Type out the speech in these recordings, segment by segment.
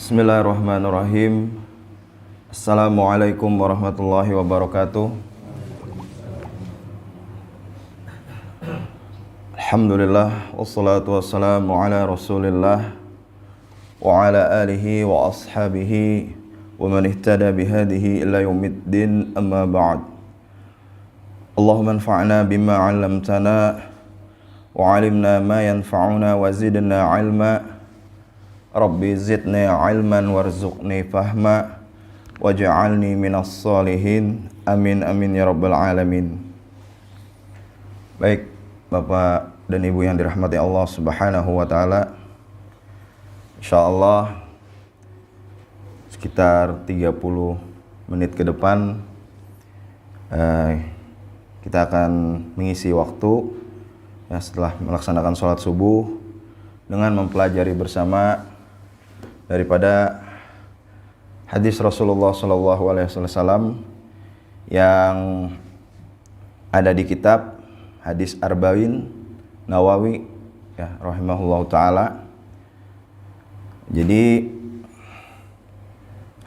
Bismillahirrahmanirrahim. Assalamualaikum warahmatullahi wabarakatuh. Alhamdulillah, wassalatu wassalamu ala rasulillah wa ala alihi wa ashabihi wa man ihtada bihadihi ila yaumiddin, amma ba'd. Allahumma anfa'na bima 'allamtana wa 'alimna ma yanfa'una wa zidna 'ilma. Rabbi zidni ilman warzuqni fahma waj'alni minas salihin, amin amin ya rabbal alamin. Baik Bapak dan Ibu yang dirahmati Allah Subhanahu wa taala, insyaallah sekitar 30 menit ke depan kita akan mengisi waktu ya, setelah melaksanakan sholat subuh dengan mempelajari bersama daripada hadis Rasulullah SAW yang ada di kitab hadis Arba'in Nawawi ya, rahimahullahu taala. Jadi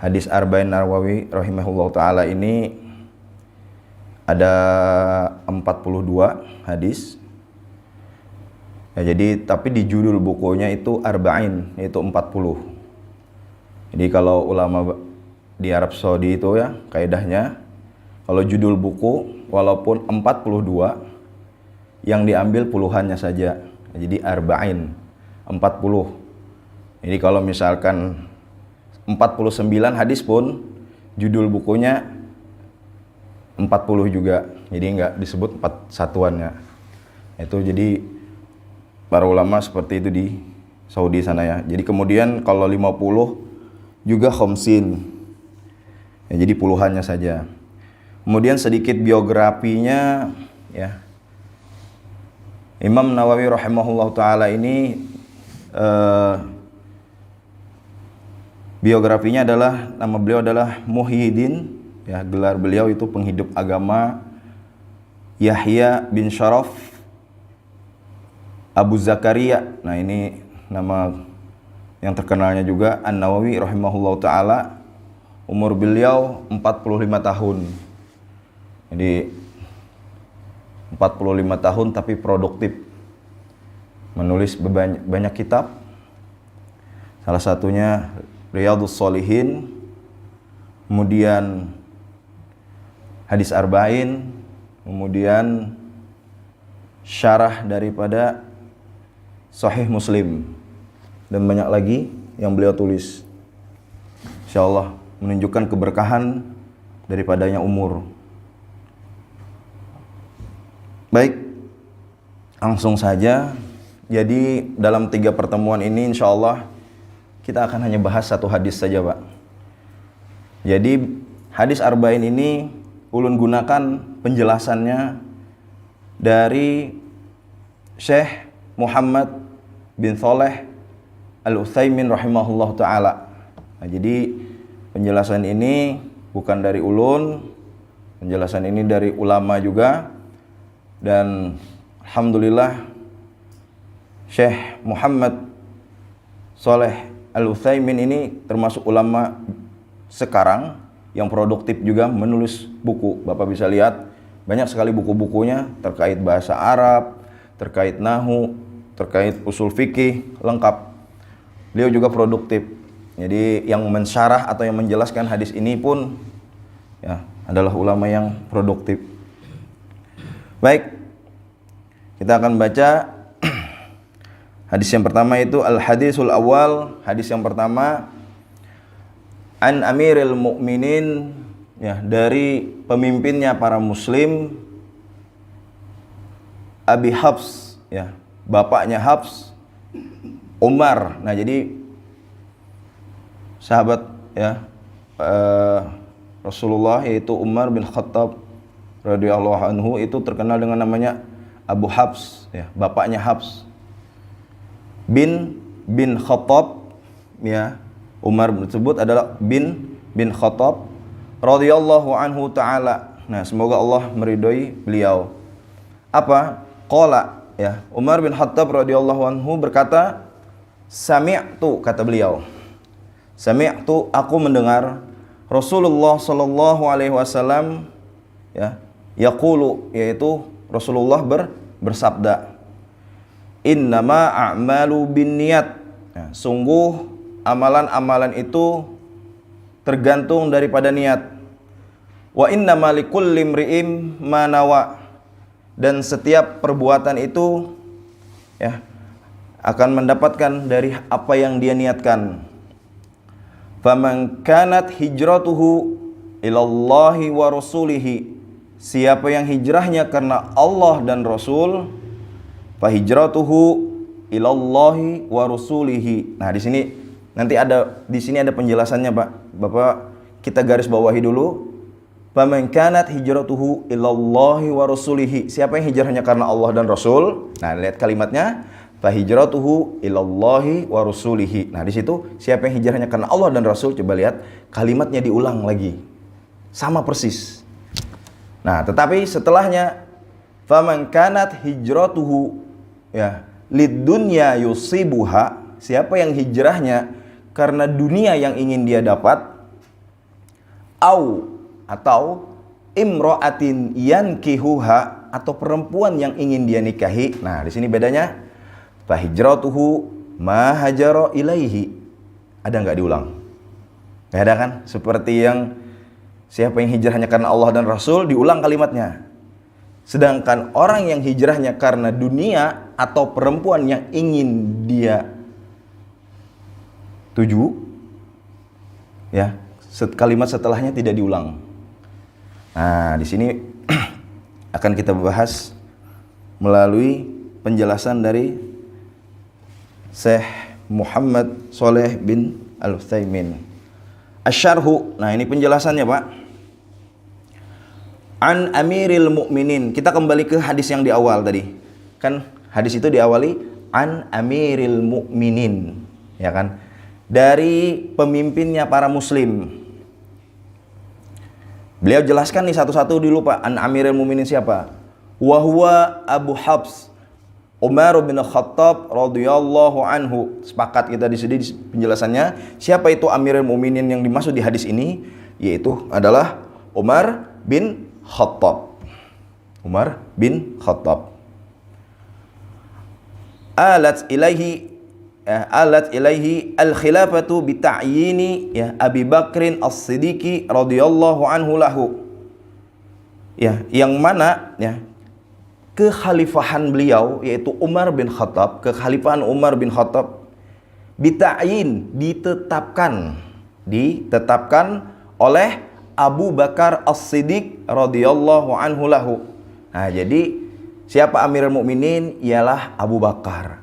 hadis Arba'in Nawawi rahimahullahu taala ini ada 42 hadis. Ya, jadi tapi di judul bukunya itu Arba'in, yaitu 40. Jadi kalau ulama di Arab Saudi itu ya kaidahnya, kalau judul buku walaupun 42 yang diambil puluhannya saja. Jadi Arba'in 40. Jadi kalau misalkan 49 hadis pun judul bukunya 40 juga. Jadi enggak disebut 4 satuannya. Itu jadi para ulama seperti itu di Saudi sana ya. Jadi kemudian kalau 50 juga khamsin ya, jadi puluhannya saja. Kemudian sedikit biografinya ya. Imam Nawawi rahimahullah ta'ala ini biografinya adalah, nama beliau adalah Muhyiddin ya, gelar beliau itu penghidup agama Yahya bin Syaraf Abu Zakaria. Nah ini nama yang terkenalnya juga An-Nawawi rahimahullah ta'ala. Umur beliau 45 tahun. Jadi 45 tahun tapi produktif, menulis banyak kitab. Salah satunya Riyadhus Shalihin, kemudian hadis Arba'in, kemudian syarah daripada Sahih Muslim, dan banyak lagi yang beliau tulis. Insyaallah menunjukkan keberkahan daripadanya umur. Baik, langsung saja. Jadi dalam 3 pertemuan ini insyaallah kita akan hanya bahas 1 hadis saja, Pak. Jadi hadis Arba'in ini ulun gunakan penjelasannya dari Syekh Muhammad bin Shalih Al-Utsaimin rahimahullah ta'ala. Nah, jadi penjelasan ini bukan dari ulun, penjelasan ini dari ulama juga. Dan alhamdulillah Syekh Muhammad Shalih Al-Utsaimin ini termasuk ulama sekarang yang produktif juga menulis buku. Bapak bisa lihat banyak sekali buku-bukunya terkait bahasa Arab, terkait nahwu, terkait usul fikih, lengkap. Beliau juga produktif. Jadi yang mensyarah atau yang menjelaskan hadis ini pun ya adalah ulama yang produktif. Baik, kita akan baca hadis yang pertama, itu al-hadisul awal. Hadis yang pertama, an Amiril Mukminin ya, dari pemimpinnya para muslim, Abi Hafs ya, bapaknya Hafs, Umar. Nah jadi sahabat ya Rasulullah, yaitu Umar bin Khattab radhiyallahu anhu, itu terkenal dengan namanya Abu Hafs ya, bapaknya Hafs bin Khattab ya. Umar tersebut adalah bin Khattab radhiyallahu anhu ta'ala. Nah semoga Allah meridhoi beliau. Apa? Qala ya, Umar bin Khattab radhiyallahu anhu berkata, sami'tu, kata beliau, Sami'tu, aku mendengar Rasulullah sallallahu alaihi wasallam ya, yaqulu, yaitu Rasulullah bersabda, innama a'malu binniyat. Ya, sungguh amalan-amalan itu tergantung daripada niat. Wa innama likulli imri'in ma nawa. Dan setiap perbuatan itu ya akan mendapatkan dari apa yang dia niatkan. Faman kanat hijratuhu ilallahi wa rasulihi. Siapa yang hijrahnya karena Allah dan Rasul, fa hijratuhu ilallahi wa rasulihi. Nah, di sini ada penjelasannya, Pak. Bapak kita garis bawahi dulu. Faman kanat hijratuhu ilallahi wa rasulihi. Siapa yang hijrahnya karena Allah dan Rasul? Nah, lihat kalimatnya, fa hijratuhu ilallahi wa rasulihi. Nah, di situ siapa yang hijrahnya karena Allah dan Rasul? Coba lihat kalimatnya diulang lagi. Sama persis. Nah, tetapi setelahnya faman kanat hijratuhu ya lidunya yusibuha, siapa yang hijrahnya karena dunia yang ingin dia dapat, atau imra'atin yankihuha, atau perempuan yang ingin dia nikahi. Nah, di sini bedanya, fa hijratuhu ma hajara ilaihi. Ada nggak diulang? Nggak ada kan? Seperti yang siapa yang hijrahnya karena Allah dan Rasul, diulang kalimatnya. Sedangkan orang yang hijrahnya karena dunia atau perempuan yang ingin dia tuju, ya, kalimat setelahnya tidak diulang. Nah, di sini akan kita bahas melalui penjelasan dari Syekh Muhammad Shalih bin Al-Utsaimin. Asy-syarhu. Nah, ini penjelasannya, Pak. An Amiril Mukminin. Kita kembali ke hadis yang di awal tadi. Kan hadis itu diawali an Amiril Mukminin, ya kan? Dari pemimpinnya para muslim. Beliau jelaskan nih satu-satu dulu, Pak. An Amiril Mukminin siapa? Wa huwa Abu Hafs Umar bin Khattab radhiyallahu anhu. Sepakat kita di sini penjelasannya. Siapa itu Amirul Mukminin yang dimaksud di hadis ini? Yaitu adalah Umar bin Khattab. Umar bin Khattab. Alat ilaihi al-khilafatu bi ta'yini ya Abi Bakrin As-Siddiqi radhiyallahu anhu lahu. Ya, yang mana ya kekhalifahan beliau yaitu Umar bin Khattab, kekhalifahan Umar bin Khattab bita'yin, ditetapkan oleh Abu Bakar As-Siddiq radhiyallahu anhu lahu. Nah, jadi siapa Amirul Mukminin? Ialah Abu Bakar.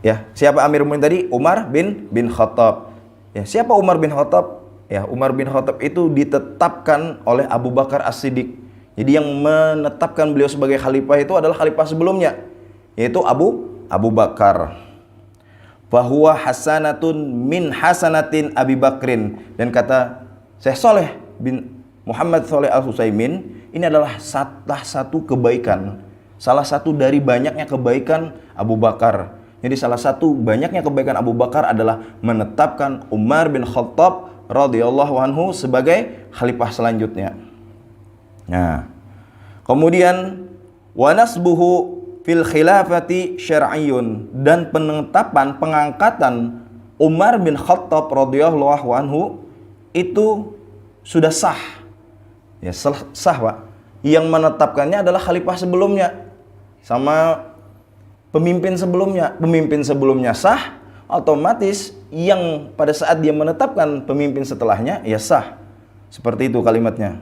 Ya, siapa Amirul Mukminin tadi? Umar bin Khattab. Ya, siapa Umar bin Khattab? Ya, Umar bin Khattab itu ditetapkan oleh Abu Bakar As-Siddiq. Jadi yang menetapkan beliau sebagai khalifah itu adalah khalifah sebelumnya, yaitu Abu Bakar. Fahuwa hasanatun min hasanatin Abi Bakrin. Dan kata Syekh Shalih bin Muhammad Shalih Al-Utsaimin, ini adalah salah satu kebaikan, salah satu dari banyaknya kebaikan Abu Bakar. Jadi salah satu banyaknya kebaikan Abu Bakar adalah menetapkan Umar bin Khattab radhiyallahu anhu sebagai khalifah selanjutnya. Nah, kemudian wa nasbuhu fil khilafati syar'iyyun, dan penetapan pengangkatan Umar bin Khattab radhiyallahu anhu itu sudah sah. Ya, sah, Pak. Yang menetapkannya adalah khalifah sebelumnya sama pemimpin sebelumnya. Pemimpin sebelumnya sah, otomatis yang pada saat dia menetapkan pemimpin setelahnya ya sah. Seperti itu kalimatnya.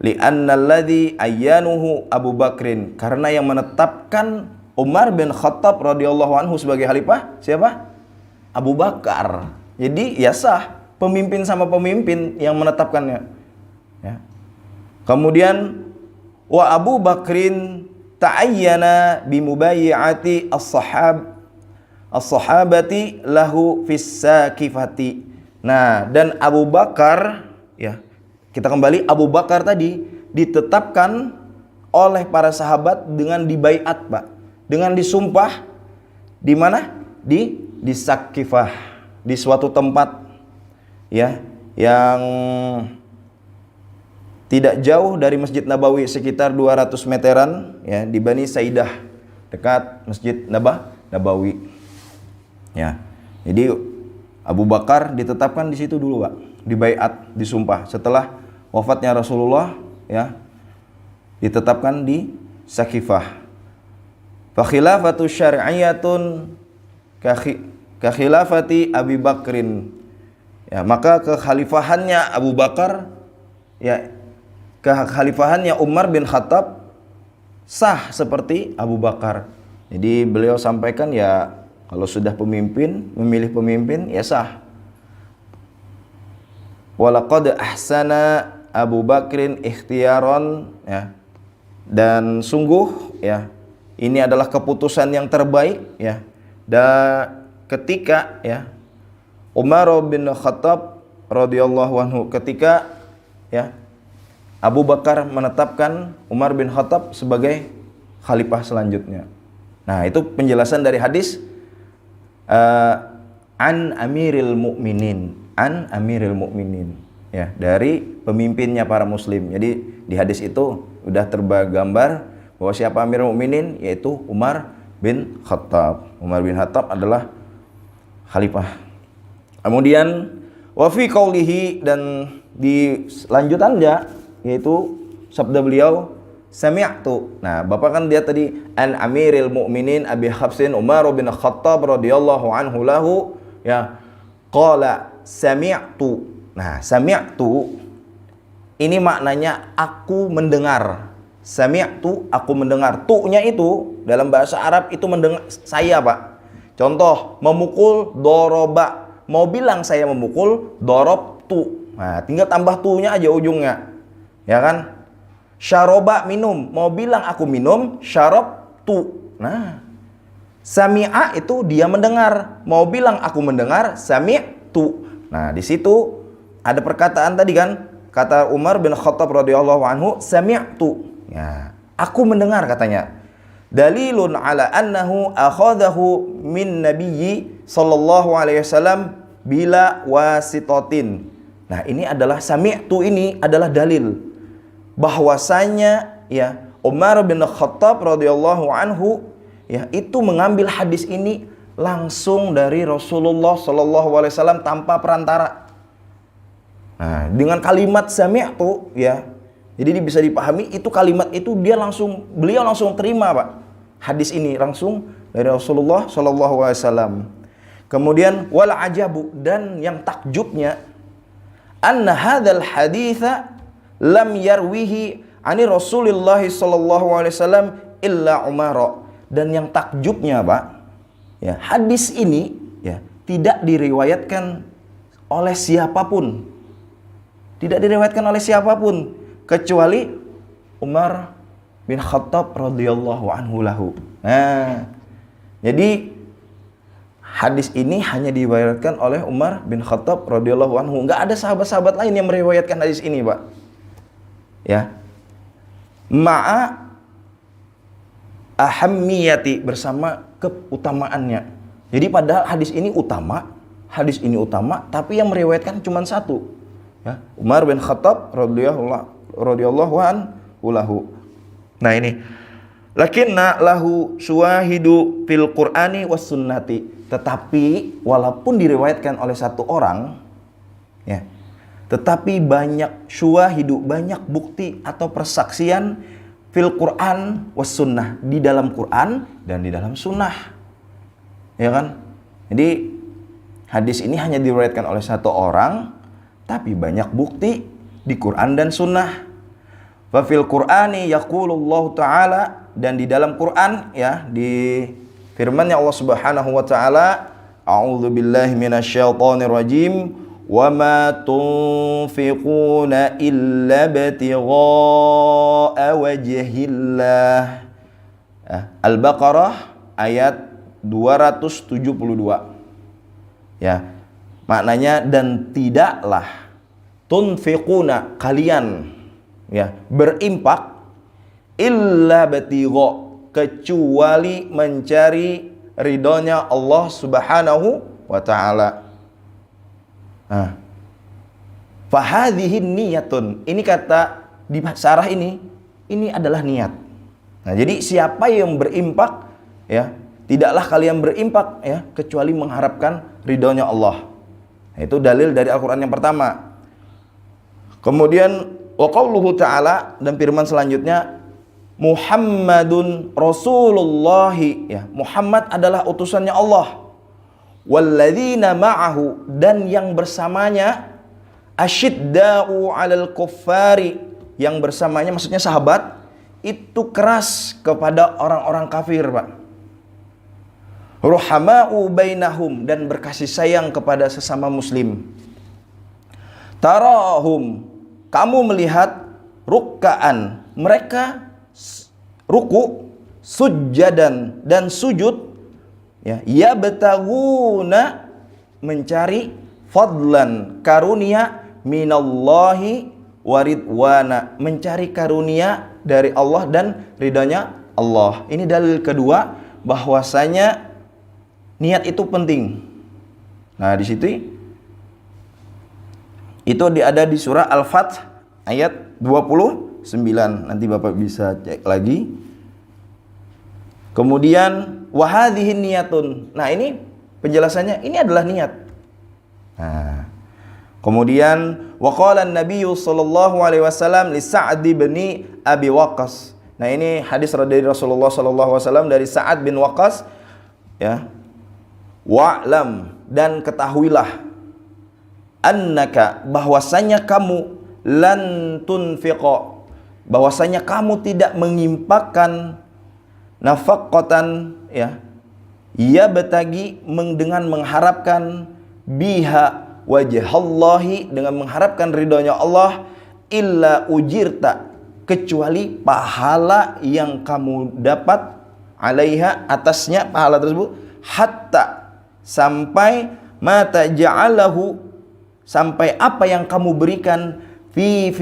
Li'annalladzi ayyanuhu Abu Bakrin, karena yang menetapkan Umar bin Khattab radhiyallahu anhu sebagai khalifah siapa? Abu Bakar. Jadi ya sah, pemimpin sama pemimpin yang menetapkannya. Ya. Kemudian wa Abu Bakrin ta'ayyana bimubayyi'ati as-sahabati lahu fis sakifati. Nah, dan Abu Bakar ya, kita kembali, Abu Bakar tadi ditetapkan oleh para sahabat dengan dibaiat, Pak. Dengan disumpah di mana? Di Sakifah. di suatu tempat ya yang tidak jauh dari Masjid Nabawi, sekitar 200 meteran ya, di Bani Saidah, dekat Masjid Nabawi. Ya. Jadi Abu Bakar ditetapkan di situ dulu, Pak. Dibaiat, disumpah setelah wafatnya Rasulullah ya. Ditetapkan di Sakifah. Fa khilafatu syar'iyyatun ka khilafati Abi Bakrin. Ya, maka kekhalifahannya Abu Bakar ya, kekhalifahannya Umar bin Khattab sah seperti Abu Bakar. Jadi beliau sampaikan ya, kalau sudah pemimpin, memilih pemimpin ya sah. Walaqad ahsana Abu Bakrin ikhtiyaron ya. Dan sungguh ya, ini adalah keputusan yang terbaik ya. Dan ketika ya Umar bin Khattab radhiyallahu anhu, ketika ya Abu Bakar menetapkan Umar bin Khattab sebagai khalifah selanjutnya. Nah, itu penjelasan dari hadis an amiril mu'minin, an amiril mu'minin ya, dari pemimpinnya para muslim. Jadi di hadis itu udah tergambar bahwa siapa amirul mu'minin, yaitu Umar bin Khattab. Umar bin Khattab adalah khalifah. Kemudian wa fi qaulihi, dan di lanjutannya yaitu sabda beliau sami'tu. Nah, Bapak kan dia tadi an amiril mu'minin Abi Hafsin Umar bin Khattab radhiyallahu anhu lahu ya, qala sami'tu. Nah, sami'tu ini maknanya aku mendengar. Sami'tu, aku mendengar. Tu-nya itu dalam bahasa Arab itu mendengar saya, Pak. Contoh, memukul doroba. Mau bilang saya memukul, dorob tu. Nah, tinggal tambah tu-nya aja ujungnya. Ya kan? Syaroba, minum. Mau bilang aku minum, syarob tu. Nah, sami'a itu dia mendengar. Mau bilang aku mendengar, sami'tu. Nah, di situ ada perkataan tadi kan, kata Umar bin Khattab radhiyallahu anhu, sami'tu. Ya, aku mendengar katanya. Dalilun ala annahu akhadahu min nabiyyi sallallahu alaihi wasallam bila wasitotin. Nah, ini adalah sami'tu, ini adalah dalil bahwasanya ya Umar bin Khattab radhiyallahu anhu ya itu mengambil hadis ini langsung dari Rasulullah sallallahu alaihi wasallam tanpa perantara. Nah, dengan kalimat sami'tu ya, jadi bisa dipahami itu kalimat itu beliau langsung terima, Pak. Hadis ini langsung dari Rasulullah sallallahu alaihi wasallam. Kemudian wal ajabu, dan yang takjubnya, anna hadzal haditsa lam yarwihi ani Rasulillah sallallahu alaihi wasallam illa Umar. Dan yang takjubnya, Pak, ya, hadis ini ya tidak diriwayatkan oleh siapapun. Tidak diriwayatkan oleh siapapun kecuali Umar bin Khattab radhiyallahu anhu lahu. Nah, jadi hadis ini hanya diriwayatkan oleh Umar bin Khattab radhiyallahu anhu. Enggak ada sahabat-sahabat lain yang meriwayatkan hadis ini, Pak. Ya. Ma'a ahammiyati, bersama keutamaannya. Jadi padahal hadis ini utama, tapi yang meriwayatkan cuma satu. Ya, Umar bin Khattab radhiyallahu anhu lahu. Nah, ini lakinna lahu syuwahidu fil Qur'ani was sunnati. Tetapi walaupun diriwayatkan oleh satu orang ya, tetapi banyak syuwahidu, banyak bukti atau persaksian fil Qur'an was sunnah, di dalam Quran dan di dalam sunnah. Ya kan? Jadi hadis ini hanya diriwayatkan oleh satu orang, tapi banyak bukti di Quran dan sunnah. Fa fil Qur'ani yaqulullahu ta'ala, dan di dalam Quran ya, di firman-Nya Allah Subhanahu wa taala, a'udzubillahi minasyaitonir rajim, wa ma tunfiquna illa ibtigha'a wajhillah. Al-Baqarah ayat 272. Ya. Maknanya, dan tidaklah tunfiquna, kalian ya berimpak, illa ibtigha', kecuali mencari ridhonya Allah Subhanahu wa taala. Nah, fahadhihi niyatun. Ini kata di syarah ini adalah niat. Nah, jadi siapa yang berimpak, ya, tidaklah kalian berimpak, ya, kecuali mengharapkan ridhonya Allah. Nah, itu dalil dari Al-Qur'an yang pertama. Kemudian wa qauluhu ta'ala, dan firman selanjutnya, Muhammadun Rasulullahi, ya, Muhammad adalah utusannya Allah. Walladzina ma'ahu, dan yang bersamanya, asyidda'u 'alal kuffari, yang bersamanya maksudnya sahabat, itu keras kepada orang-orang kafir, Pak. Ruhama'u bainahum, dan berkasih sayang kepada sesama muslim. Tarahum, kamu melihat, rukkaan, mereka ruku, sujjadan, dan sujud, ya betaguna, mencari fadlan, karunia, minallahi waridwana, mencari karunia dari Allah dan ridhanya Allah. Ini dalil kedua bahwasanya niat itu penting. Nah, di situ itu ada di surah Al-Fath ayat 29. Nanti Bapak bisa cek lagi. Kemudian wahadhihi niyatun. Nah, ini penjelasannya, ini adalah niat. Nah, kemudian waqala an-nabiy sallallahu alaihi wasallam li Sa'd bin Abi Waqqas. Nah, ini hadis dari Rasulullah sallallahu alaihi wasallam dari Sa'ad bin Waqqas, ya. Wa'lam, dan ketahuilah, annaka, bahwasanya kamu, lan tunfiqa, bahwasanya kamu tidak mengimpakkan, nafaqatan, ya betagi, dengan mengharapkan, biha wajhallahi, dengan mengharapkan ridhonya Allah, illa ujirta, kecuali pahala yang kamu dapat, alaiha, atasnya pahala tersebut, hatta, sampai, mata ja'alahu, sampai apa yang kamu berikan, fi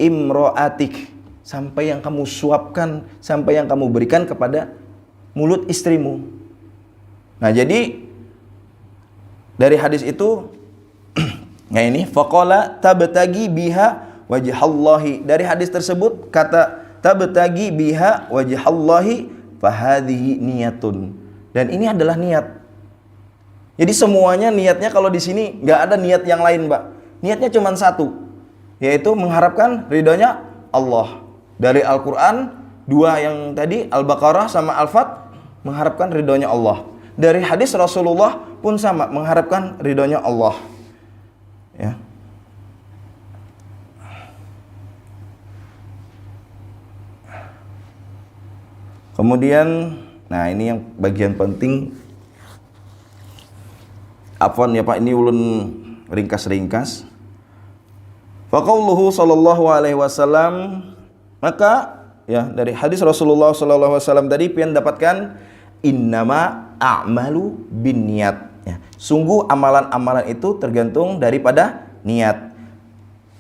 imro'atik, sampai yang kamu suapkan, sampai yang kamu berikan kepada mulut istrimu. Nah, jadi dari hadis itu, nah ini faqala tabtagi biha wajhallahi, dari hadis tersebut kata tabtagi biha wajhallahi fahadhihi niyatun, dan ini adalah niat. Jadi semuanya niatnya, kalau di sini nggak ada niat yang lain, Mbak. Niatnya cuma satu, yaitu mengharapkan ridhonya Allah. Dari Al-Quran, dua yang tadi, Al-Baqarah sama Al-Fath, mengharapkan ridhonya Allah. Dari hadis Rasulullah pun sama, mengharapkan ridhonya Allah. Ya. Kemudian, nah ini yang bagian penting. Afwan ya Pak, ini ulun ringkas-ringkas. Faqauluhu sallallahu alaihi wasallam, maka ya dari hadis Rasulullah sallallahu alaihi wasallam tadi pian dapatkan, innama a'malu binniyat, ya, sungguh amalan-amalan itu tergantung daripada niat.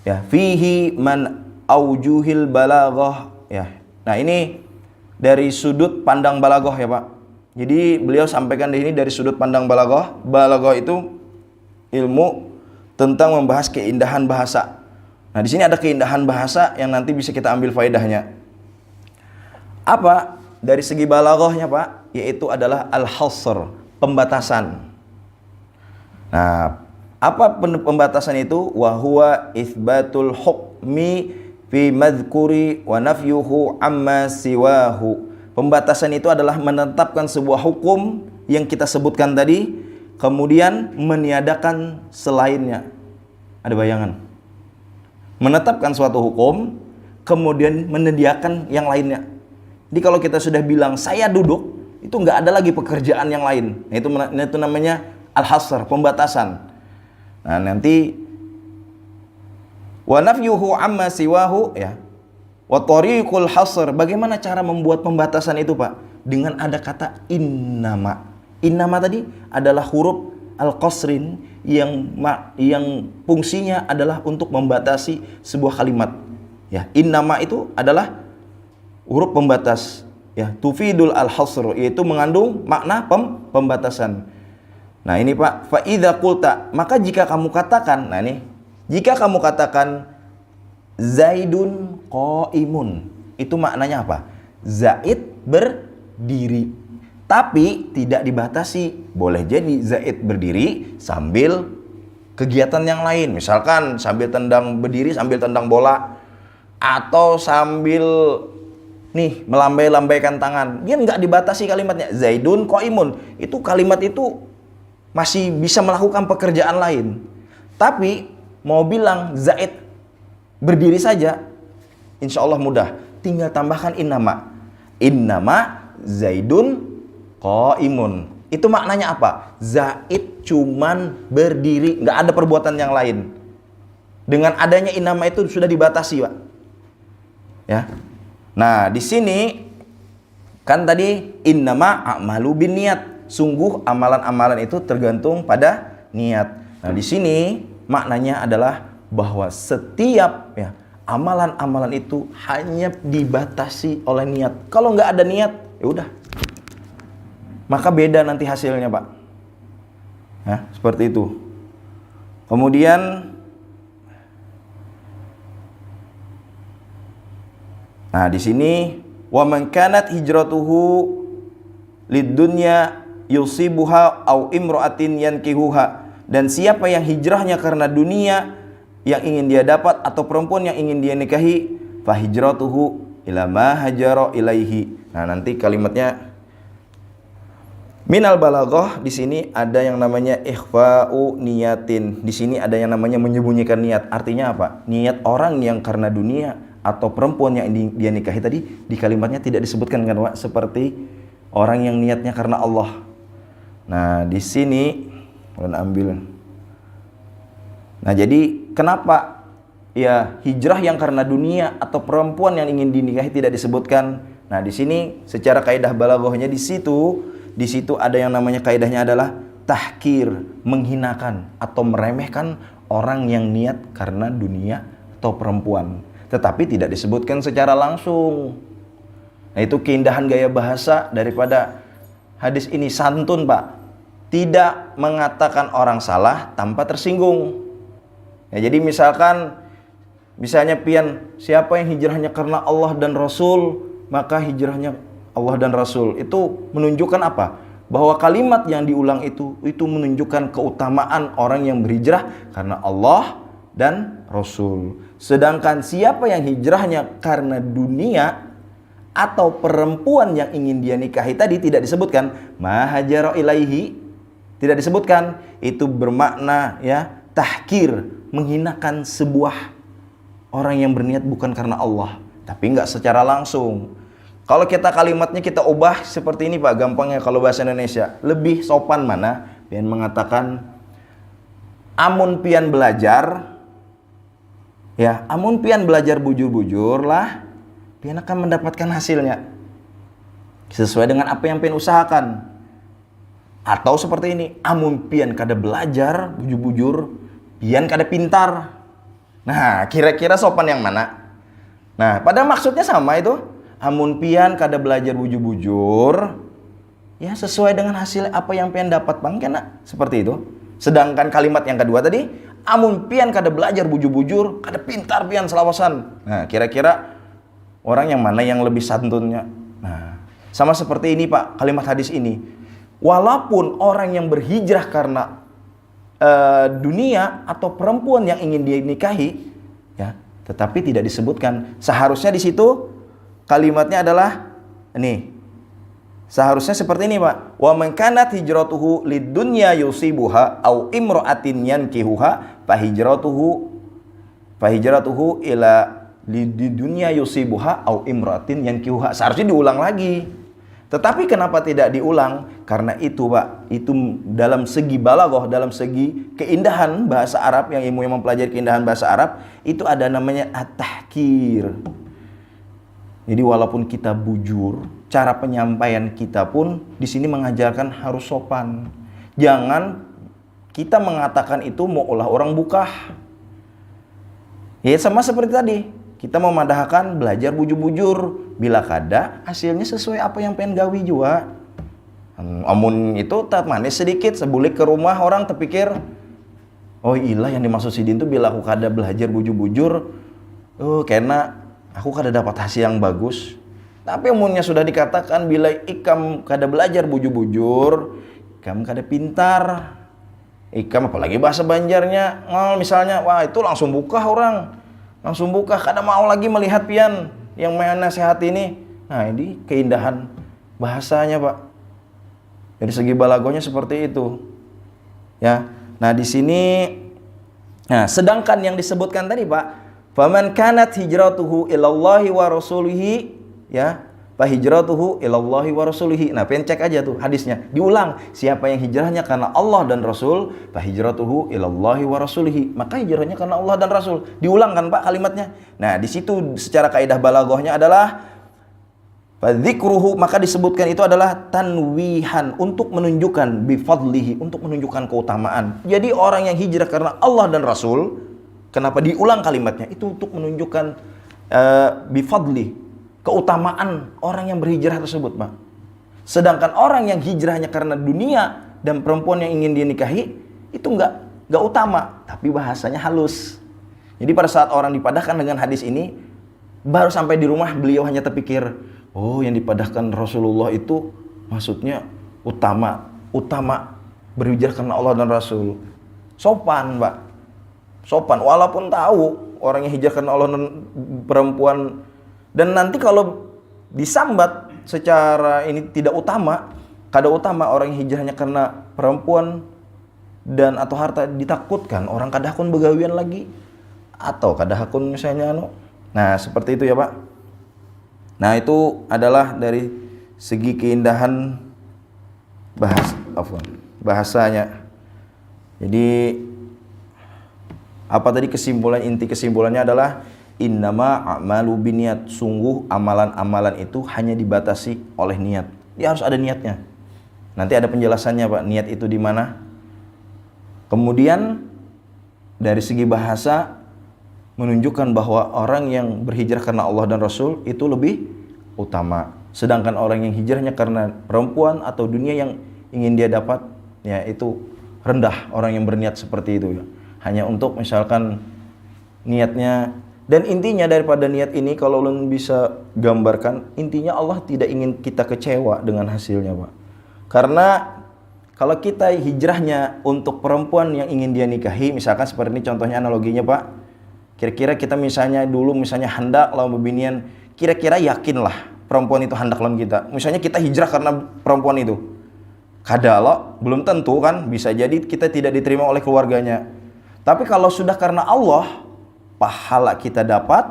Ya, fihi man aujuhil balaghah, ya. Nah, ini dari sudut pandang balaghah ya Pak. Jadi beliau sampaikan di sini dari sudut pandang balaghah. Balaghah itu ilmu tentang membahas keindahan bahasa. Nah, di sini ada keindahan bahasa yang nanti bisa kita ambil faedahnya. Apa? Dari segi balaghahnya, Pak, yaitu adalah al-hasr, pembatasan. Nah, apa pembatasan itu? Wa huwa itsbatul hukmi fi madhkuri wa nafyuhu amma siwahu. Pembatasan itu adalah menetapkan sebuah hukum yang kita sebutkan tadi, kemudian meniadakan selainnya. Ada bayangan? Menetapkan suatu hukum, kemudian menyediakan yang lainnya. Jadi kalau kita sudah bilang saya duduk, itu nggak ada lagi pekerjaan yang lain. Nah, itu namanya al-hasr, pembatasan. Nah, nanti wa nafyuhu amma siwahu, ya. Wa tariqul hasr, bagaimana cara membuat pembatasan itu, Pak? Dengan ada kata innama. Innama tadi adalah huruf al-qasrin yang fungsinya adalah untuk membatasi sebuah kalimat. Ya, innama itu adalah huruf pembatas, ya, tufidul al-hasr, yaitu mengandung makna pembatasan. Nah ini Pak, fa idza qulta, maka jika kamu katakan, nah ini, jika kamu katakan Zaidun qaimun, itu maknanya apa? Zaid berdiri. Tapi tidak dibatasi, boleh jadi Zaid berdiri sambil kegiatan yang lain, misalkan sambil berdiri sambil tendang bola, atau sambil nih melambai-lambaikan tangan. Dia nggak dibatasi kalimatnya. Zaidun qaimun, itu kalimat itu masih bisa melakukan pekerjaan lain. Tapi mau bilang Zaid berdiri saja, insya Allah mudah. Tinggal tambahkan innama. Innama Zaidun qaimun. Itu maknanya apa? Zaid cuman berdiri, nggak ada perbuatan yang lain. Dengan adanya innama itu sudah dibatasi, Pak. Ya. Nah, di sini kan tadi innama a'malu binniyat. Sungguh amalan-amalan itu tergantung pada niat. Nah, di sini maknanya adalah bahwa setiap ya amalan-amalan itu hanya dibatasi oleh niat. Kalau nggak ada niat, ya udah. Maka beda nanti hasilnya, Pak. Ya, seperti itu. Kemudian, nah di sini wa man kanat hijratuhu lidunya yusibuha au imra'atin yankihuha, dan siapa yang hijrahnya karena dunia yang ingin dia dapat atau perempuan yang ingin dia nikahi, fa hijratuhu ila ma hajara ilaihi. Nah, nanti kalimatnya minal balaghah, di sini ada yang namanya ikhfa'u niyatin. Di sini ada yang namanya menyembunyikan niat. Artinya apa? Niat orang yang karena dunia atau perempuan yang dia nikahi tadi di kalimatnya tidak disebutkan kan, Pak? Seperti orang yang niatnya karena Allah. Nah, di sini ulun ambil. Nah, jadi kenapa ya hijrah yang karena dunia atau perempuan yang ingin dinikahi tidak disebutkan? Nah, di sini secara kaidah balaghahnya di situ ada yang namanya kaidahnya adalah tahkir, menghinakan atau meremehkan orang yang niat karena dunia atau perempuan. Tetapi tidak disebutkan secara langsung. Nah, itu keindahan gaya bahasa daripada hadis ini, santun, Pak. Tidak mengatakan orang salah tanpa tersinggung. Ya, jadi misalnya pian, siapa yang hijrahnya karena Allah dan Rasul, maka hijrahnya Allah dan Rasul. Itu menunjukkan apa? Bahwa kalimat yang diulang itu menunjukkan keutamaan orang yang berhijrah karena Allah dan Rasul. Sedangkan siapa yang hijrahnya karena dunia atau perempuan yang ingin dia nikahi tadi tidak disebutkan, mahajaro ilaihi, tidak disebutkan. Itu bermakna ya tahkir, menghinakan sebuah orang yang berniat bukan karena Allah, tapi nggak secara langsung. Kalau kita kalimatnya kita ubah seperti ini, Pak, gampangnya kalau bahasa Indonesia. Lebih sopan mana? Pian mengatakan amun pian belajar, ya amun pian belajar bujur-bujur lah, pian akan mendapatkan hasilnya sesuai dengan apa yang pian usahakan. Atau seperti ini, amun pian kada belajar bujur-bujur, pian kada pintar. Nah, kira-kira sopan yang mana? Nah, pada maksudnya sama itu. Amun pian kada belajar bujur-bujur, ya sesuai dengan hasil apa yang pian dapat, Bang, kena seperti itu. Sedangkan kalimat yang kedua tadi, amun pian kada belajar bujur-bujur, kada pintar pian selawasan. Nah, kira-kira orang yang mana yang lebih santunnya? Nah, sama seperti ini, Pak, kalimat hadis ini. Walaupun orang yang berhijrah karena dunia atau perempuan yang ingin dia nikahi, ya, tetapi tidak disebutkan. Seharusnya di situ kalimatnya adalah ini. Seharusnya seperti ini, Pak. Wa man kanat hijratuhu lidunya yusibuha au imra'atin yankihuha fahijratuhu ila lidunya yusibuha au imra'atin yankihuha. Seharusnya diulang lagi. Tetapi kenapa tidak diulang? Karena itu, Pak, itu dalam segi balaghah, dalam segi keindahan bahasa Arab, yang ilmu yang mempelajari keindahan bahasa Arab, itu ada namanya at-tahkir. Jadi walaupun kita bujur, cara penyampaian kita pun di sini mengajarkan harus sopan. Jangan kita mengatakan itu mau olah orang bukah. Ya sama seperti tadi, kita memadahkan belajar bujur-bujur. Bila kada, hasilnya sesuai apa yang pengen gawi juga. Amun itu tak manis sedikit sebulik ke rumah orang terpikir, oh ilah yang dimaksud sidin itu bila aku kada belajar bujur-bujur, karena aku kada dapat hasil yang bagus. Tapi amunnya sudah dikatakan bila ikam kada belajar bujur-bujur, ikam kada pintar. Ikam apalagi bahasa Banjarnya, misalnya, wah itu langsung buka orang, langsung buka, kada mau lagi melihat pian yang mana sehat ini. Nah ini keindahan bahasanya Pak. Dari segi balagonya seperti itu, ya. Nah di sini, nah sedangkan yang disebutkan tadi Pak, faman kanat hijratuhu ilallahi wa rasulihi, ya, fa hijratuhu ilallahi wa rasulihi. Nah pengen cek aja tuh hadisnya, diulang, siapa yang hijrahnya karena Allah dan Rasul, fa hijratuhu ilallahi wa rasulihi, maka hijrahnya karena Allah dan Rasul. Diulang kan Pak kalimatnya. Nah di situ secara kaidah balaghahnya adalah fadzikruhu, maka disebutkan itu adalah tanwihan, untuk menunjukkan bifadlihi, untuk menunjukkan keutamaan. Jadi orang yang hijrah karena Allah dan Rasul, kenapa diulang kalimatnya? Itu untuk menunjukkan bifadli, keutamaan orang yang berhijrah tersebut Pak. Sedangkan orang yang hijrahnya karena dunia dan perempuan yang ingin dia nikahi, itu enggak utama, tapi bahasanya halus. Jadi pada saat orang dipadahkan dengan hadis ini, baru sampai di rumah beliau hanya terpikir, oh yang dipadahkan Rasulullah itu maksudnya utama berhijrah karena Allah dan Rasul. Sopan Pak, sopan walaupun tahu orang yang hijrah karena Allah dan perempuan. Dan nanti kalau disambat secara ini tidak utama, kada utama orang yang hijrahnya karena perempuan dan atau harta, ditakutkan orang kada hakun begawian lagi, atau kada hakun misalnya Nah seperti itu ya Pak. Nah itu adalah dari segi keindahan bahasanya. Jadi apa tadi kesimpulan, inti kesimpulannya adalah innama a'malu binniyat, sungguh amalan-amalan itu hanya dibatasi oleh niat. Dia harus ada niatnya. Nanti ada penjelasannya Pak, niat itu di mana. Kemudian dari segi bahasa menunjukkan bahwa orang yang berhijrah karena Allah dan Rasul itu lebih utama. Sedangkan orang yang hijrahnya karena perempuan atau dunia yang ingin dia dapat, ya itu rendah orang yang berniat seperti itu ya. Hanya untuk misalkan niatnya. Dan intinya daripada niat ini, kalau ulun bisa gambarkan, intinya Allah tidak ingin kita kecewa dengan hasilnya Pak. Karena kalau kita hijrahnya untuk perempuan yang ingin dia nikahi, misalkan seperti ini contohnya analoginya Pak, kira-kira kita misalnya hendak lawan bebinian, kira-kira yakinlah perempuan itu hendak lawan kita. Misalnya kita hijrah karena perempuan itu, kadang belum tentu kan, bisa jadi kita tidak diterima oleh keluarganya. Tapi kalau sudah karena Allah, pahala kita dapat,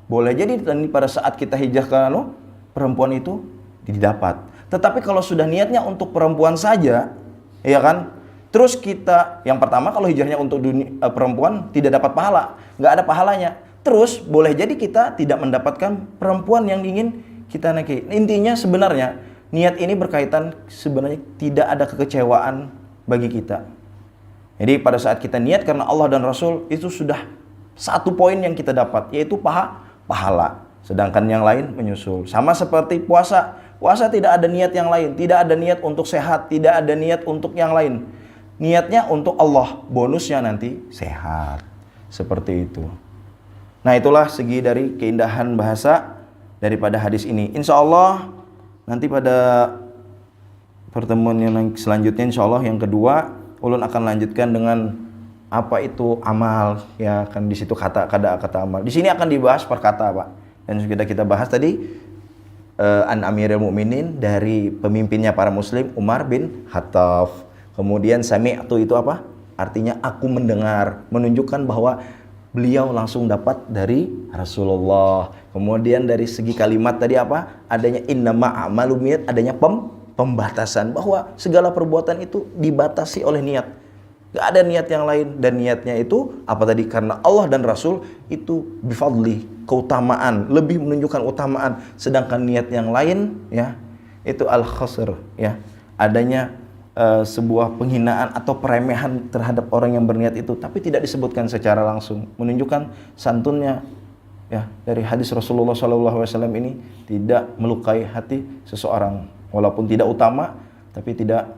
boleh jadi pada saat kita hijrah karena perempuan itu didapat. Tetapi kalau sudah niatnya untuk perempuan saja, ya kan, terus kita, yang pertama kalau hijrahnya untuk perempuan tidak dapat pahala, nggak ada pahalanya. Terus boleh jadi kita tidak mendapatkan perempuan yang ingin kita nikahi. Intinya sebenarnya niat ini berkaitan, sebenarnya tidak ada kekecewaan bagi kita. Jadi pada saat kita niat karena Allah dan Rasul, itu sudah satu poin yang kita dapat, yaitu pahala. Sedangkan yang lain menyusul. Sama seperti puasa. Puasa tidak ada niat yang lain, tidak ada niat untuk sehat, tidak ada niat untuk yang lain. Niatnya untuk Allah, bonusnya nanti sehat. Seperti itu. Nah itulah segi dari keindahan bahasa daripada hadis ini. Insya Allah nanti pada pertemuan yang selanjutnya, insya Allah yang kedua, ulun akan lanjutkan dengan apa itu amal, ya kan, di situ kata amal. Di sini akan dibahas per kata Pak. Dan sudah kita bahas tadi an Amirul Mukminin, dari pemimpinnya para muslim Umar bin Khattab. Kemudian sami'tu itu apa? Artinya aku mendengar, menunjukkan bahwa beliau langsung dapat dari Rasulullah. Kemudian dari segi kalimat tadi apa? Adanya innama a'malu binniyat, adanya pembatasan bahwa segala perbuatan itu dibatasi oleh niat. Gak ada niat yang lain, dan niatnya itu apa tadi? Karena Allah dan Rasul, itu bifadli, keutamaan, lebih menunjukkan utamaan. Sedangkan niat yang lain, ya, itu al-khasr, ya, adanya sebuah penghinaan atau peremehan terhadap orang yang berniat itu, tapi tidak disebutkan secara langsung, menunjukkan santunnya, ya, dari hadis Rasulullah SAW ini tidak melukai hati seseorang, walaupun tidak utama, tapi tidak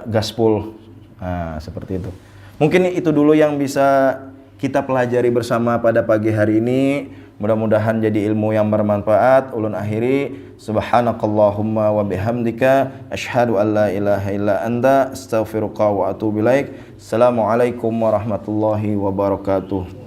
gaspol. Nah, seperti itu. Mungkin itu dulu yang bisa kita pelajari bersama pada pagi hari ini. Mudah-mudahan jadi ilmu yang bermanfaat. Ulun akhiri, subhanakallahumma wa bihamdika asyhadu an la ilaha illa anta astaghfiruka wa atubu ilaik. Assalamualaikum warahmatullahi wabarakatuh.